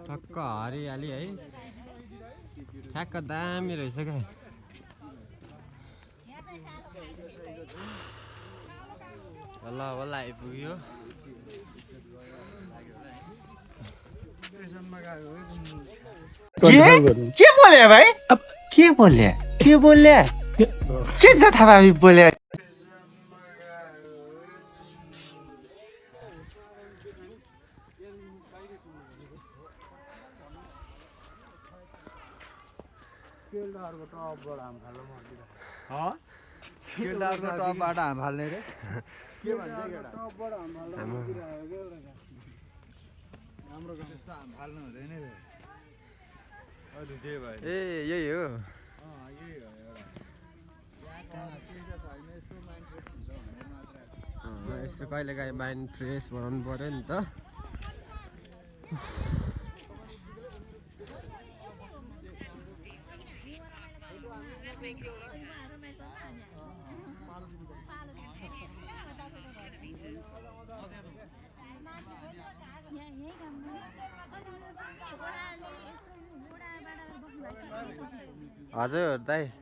ठक्क हरियाली है ठ्याक्क दामी रहेछ क्या बल्ल आइपुग्यो के बोले भाइ अब के बोले के जथाभावी बोले टपबाट हाम फाल्ने रे के भन्छ हाम्रो त्यस्तो हाम फाल्नु हुँदैन रे अरु जे भयो ए यही हो यही हो एउटा यस्तो माइन्ड फ्रेस हुन्छ भनेर मात्र यसो कहिलेकाहीँ माइन्ड फ्रेस बनाउनु पर्यो नि त हजुर दाइ